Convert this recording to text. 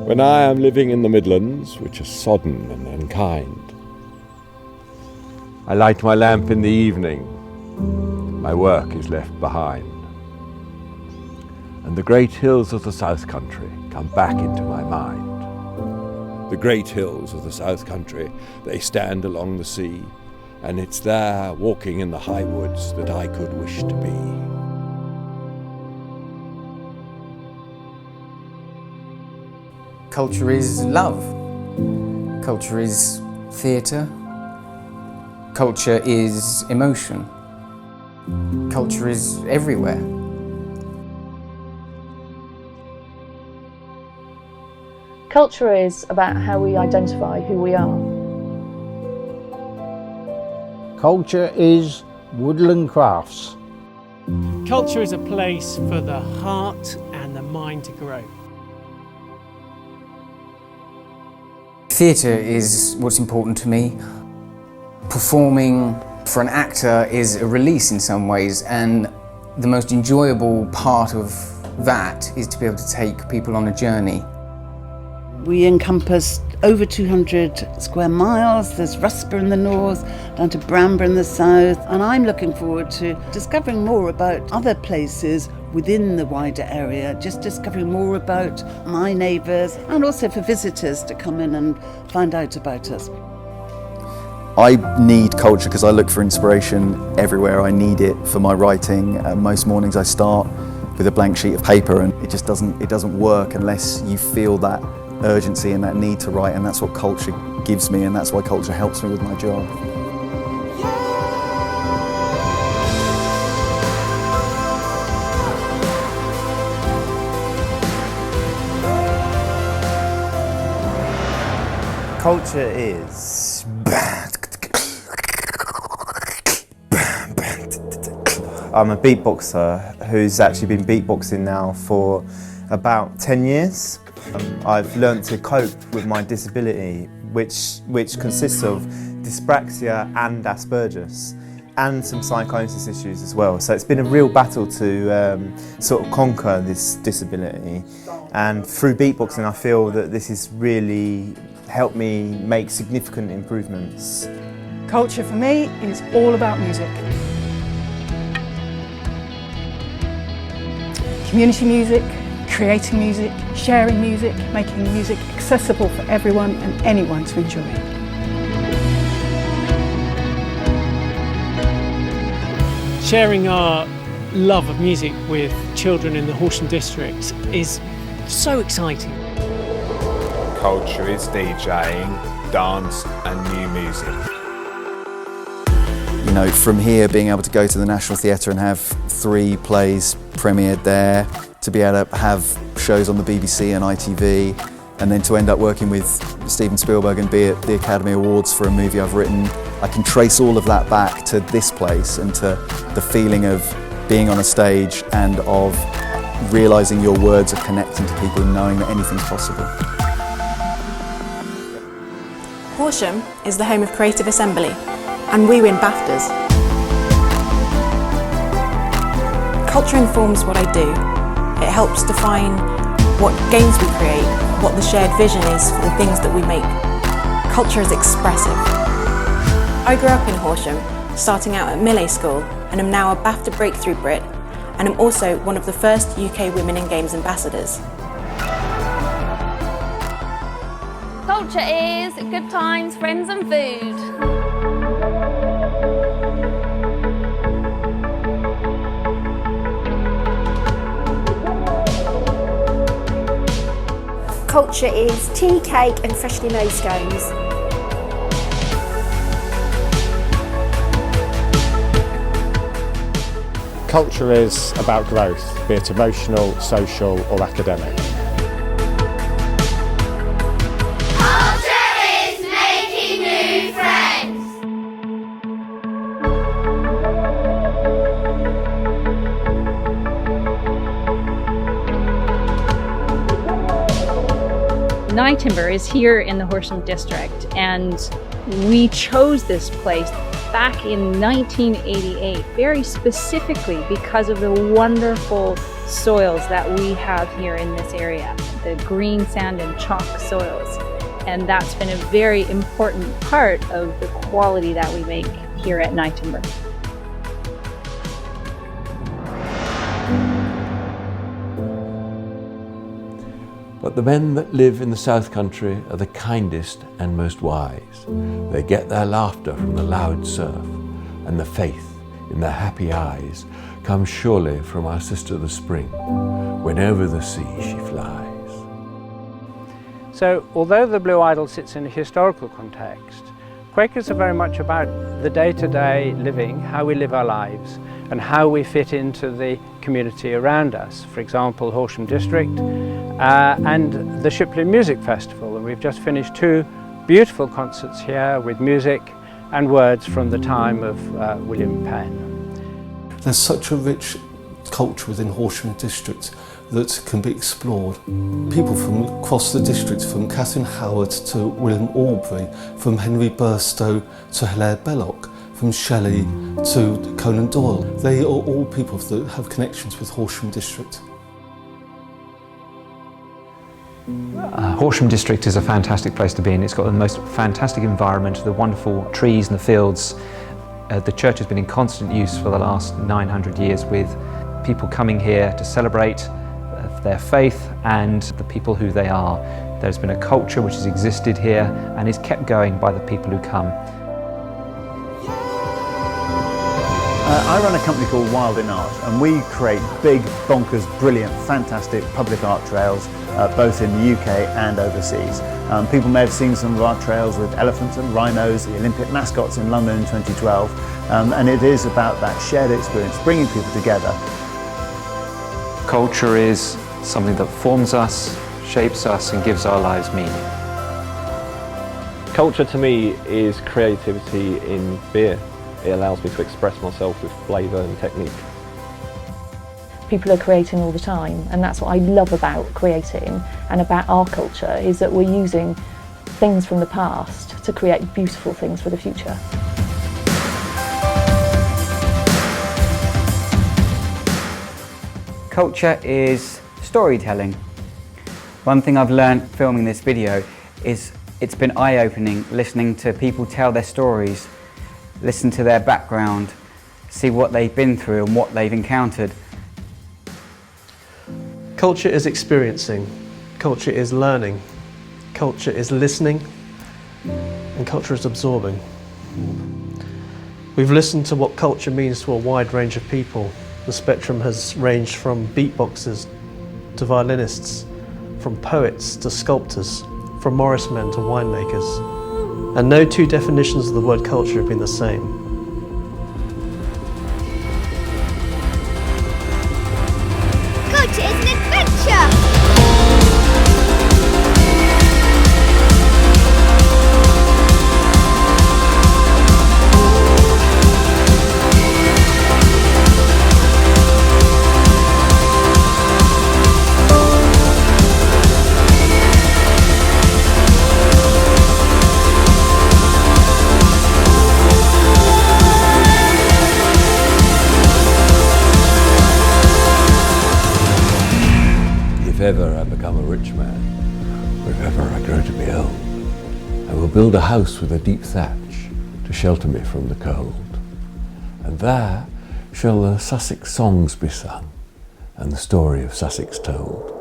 when I am living in the Midlands, which are sodden and unkind. I light my lamp in the evening, my work is left behind. And the great hills of the South Country come back into my mind. The great hills of the South Country, they stand along the sea, and it's there, walking in the high woods, that I could wish to be. Culture is love. Culture is theatre. Culture is emotion. Culture is everywhere. Culture is about how we identify who we are. Culture is woodland crafts. Culture is a place for the heart and the mind to grow. Theatre is what's important to me. Performing for an actor is a release in some ways, and the most enjoyable part of that is to be able to take people on a journey. We encompass over 200 square miles. There's Rusper in the north, down to Bramber in the south, and I'm looking forward to discovering more about other places within the wider area, just discovering more about my neighbours, and also for visitors to come in and find out about us. I need culture because I look for inspiration everywhere. I need it for my writing. Most mornings I start with a blank sheet of paper, and it just doesn't work unless you feel that urgency and that need to write, and that's what culture gives me, and that's why culture helps me with my job. Culture is I'm a beatboxer who's actually been beatboxing now for about 10 years. I've learnt to cope with my disability, which consists of dyspraxia and Asperger's, and some psychosis issues as well. So it's been a real battle to sort of conquer this disability. And through beatboxing, I feel that this has really helped me make significant improvements. Culture for me is all about music. Community music, creating music, sharing music, making music accessible for everyone and anyone to enjoy. Sharing our love of music with children in the Horsham district is so exciting. Culture is DJing, dance and new music. You know, from here being able to go to the National Theatre and have 3 plays premiered there, to be able to have shows on the BBC and ITV, and then to end up working with Steven Spielberg and be at the Academy Awards for a movie I've written, I can trace all of that back to this place and to the feeling of being on a stage and of realising your words are connecting to people and knowing that anything's possible. Horsham is the home of Creative Assembly, and we win BAFTAs. Culture informs what I do. It helps define what games we create, what the shared vision is for the things that we make. Culture is expressive. I grew up in Horsham, starting out at Millay School, and am now a BAFTA Breakthrough Brit, and am also one of the first UK Women in Games ambassadors. Culture is good times, friends and food. Culture is tea, cake and freshly made scones. Culture is about growth, be it emotional, social or academic. Culture is making new friends. Timber is here in the Horsham district, and we chose this place back in 1988 very specifically because of the wonderful soils that we have here in this area, the green sand and chalk soils. And that's been a very important part of the quality that we make here at Knightonborough. But the men that live in the South Country are the kindest and most wise. They get their laughter from the loud surf, and the faith in their happy eyes comes surely from our sister the spring, when over the sea she flies. So, although the Blue Idol sits in a historical context, Quakers are very much about the day-to-day living, how we live our lives, and how we fit into the community around us. For example, Horsham District and the Shipley Music Festival. And we've just finished 2 beautiful concerts here with music and words from the time of William Penn. There's such a rich culture within Horsham District that can be explored. People from across the district, from Catherine Howard to William Aubrey, from Henry Burstow to Hilaire Belloc, from Shelley to Conan Doyle. They are all people that have connections with Horsham District. Horsham District is a fantastic place to be in. It's got the most fantastic environment, the wonderful trees and the fields. The church has been in constant use for the last 900 years, with people coming here to celebrate their faith and the people who they are. There's been a culture which has existed here and is kept going by the people who come. I run a company called Wild in Art, and we create big, bonkers, brilliant, fantastic public art trails, both in the UK and overseas. People may have seen some of our trails with elephants and rhinos, the Olympic mascots in London in 2012, and it is about that shared experience, bringing people together. Culture is something that forms us, shapes us, and gives our lives meaning. Culture to me is creativity in beer. It allows me to express myself with flavour and technique. People are creating all the time, and that's what I love about creating and about our culture, is that we're using things from the past to create beautiful things for the future. Culture is storytelling. One thing I've learned filming this video is it's been eye-opening listening to people tell their stories, listen to their background, see what they've been through and what they've encountered. Culture is experiencing, culture is learning, culture is listening, and culture is absorbing. We've listened to what culture means to a wide range of people. The spectrum has ranged from beatboxers to violinists, from poets to sculptors, from Morris men to winemakers. And no 2 definitions of the word culture have been the same. Culture is an adventure! If ever I become a rich man, or if ever I grow to be old, I will build a house with a deep thatch to shelter me from the cold. And there shall the Sussex songs be sung, and the story of Sussex told.